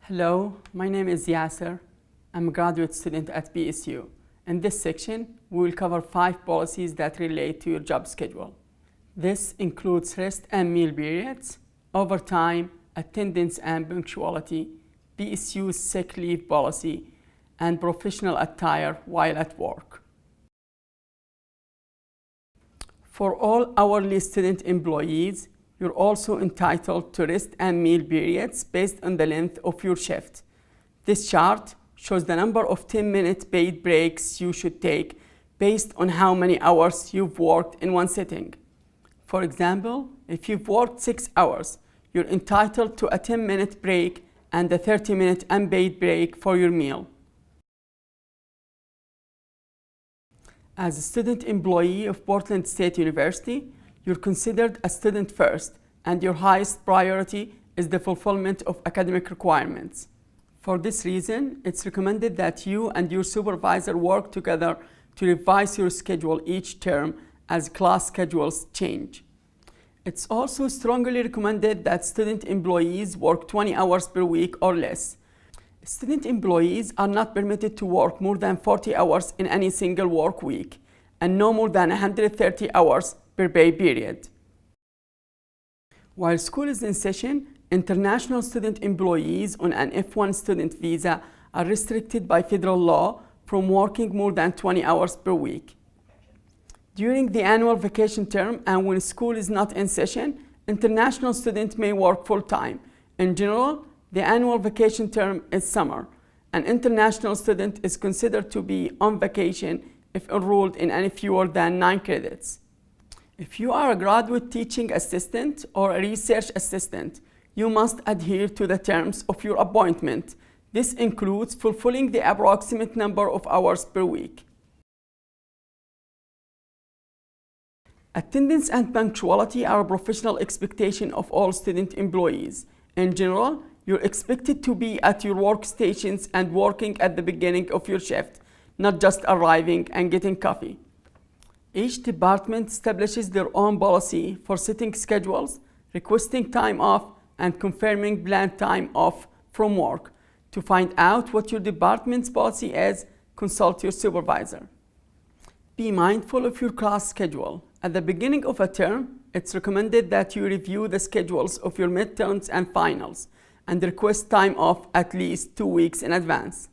Hello, my name is Yasser. I'm a graduate student at BSU. In this section, we will cover 5 policies that relate to your job schedule. This includes rest and meal periods, overtime, attendance and punctuality, BSU's sick leave policy, and professional attire while at work. For all hourly student employees, you're also entitled to rest and meal periods based on the length of your shift. This chart shows the number of 10-minute paid breaks you should take based on how many hours you've worked in one sitting. For example, if you've worked 6 hours, you're entitled to a 10-minute break and a 30-minute unpaid break for your meal. As a student employee of Portland State University, you're considered a student first, and your highest priority is the fulfillment of academic requirements. For this reason, it's recommended that you and your supervisor work together to revise your schedule each term as class schedules change. It's also strongly recommended that student employees work 20 hours per week or less. Student employees are not permitted to work more than 40 hours in any single work week, and no more than 130 hours per pay period. While school is in session, international student employees on an F1 student visa are restricted by federal law from working more than 20 hours per week. During the annual vacation term and when school is not in session, international students may work full-time. In general, the annual vacation term is summer. An international student is considered to be on vacation if enrolled in any fewer than 9 credits. If you are a graduate teaching assistant or a research assistant, you must adhere to the terms of your appointment. This includes fulfilling the approximate number of hours per week. Attendance and punctuality are a professional expectation of all student employees. In general, you're expected to be at your workstations and working at the beginning of your shift, not just arriving and getting coffee. Each department establishes their own policy for setting schedules, requesting time off, and confirming planned time off from work. To find out what your department's policy is, consult your supervisor. Be mindful of your class schedule. At the beginning of a term, it's recommended that you review the schedules of your midterms and finals and request time off at least 2 weeks in advance.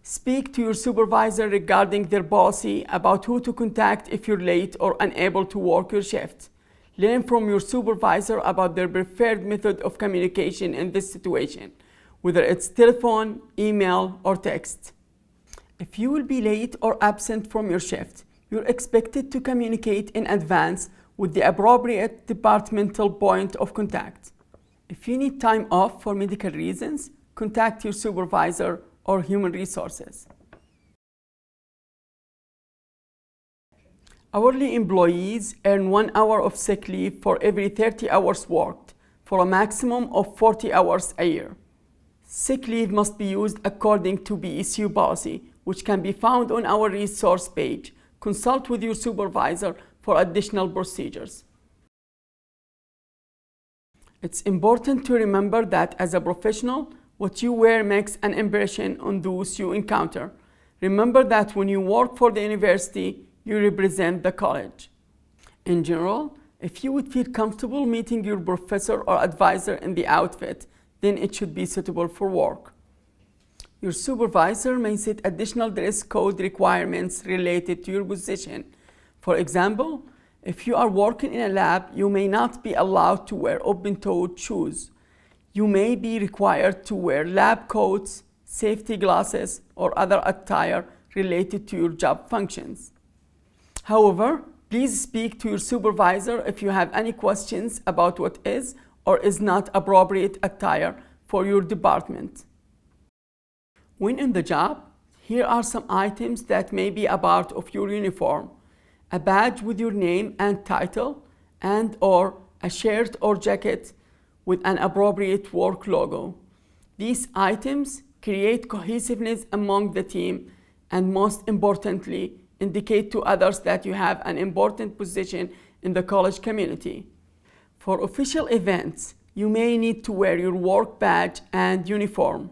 Speak to your supervisor regarding their policy about who to contact if you're late or unable to work your shift. Learn from your supervisor about their preferred method of communication in this situation, whether it's telephone, email, or text. If you will be late or absent from your shift, you're expected to communicate in advance with the appropriate departmental point of contact. If you need time off for medical reasons, contact your supervisor or human resources. Hourly employees earn 1 hour of sick leave for every 30 hours worked, for a maximum of 40 hours a year. Sick leave must be used according to BSU policy, which can be found on our resource page. Consult with your supervisor for additional procedures. It's important to remember that as a professional, what you wear makes an impression on those you encounter. Remember that when you work for the university, you represent the college. In general, if you would feel comfortable meeting your professor or advisor in the outfit, then it should be suitable for work. Your supervisor may set additional dress code requirements related to your position. For example, if you are working in a lab, you may not be allowed to wear open-toed shoes. You may be required to wear lab coats, safety glasses, or other attire related to your job functions. However, please speak to your supervisor if you have any questions about what is or is not appropriate attire for your department. When in the job, here are some items that may be a part of your uniform: a badge with your name and title, and/or a shirt or jacket with an appropriate work logo. These items create cohesiveness among the team and, most importantly, indicate to others that you have an important position in the college community. For official events, you may need to wear your work badge and uniform.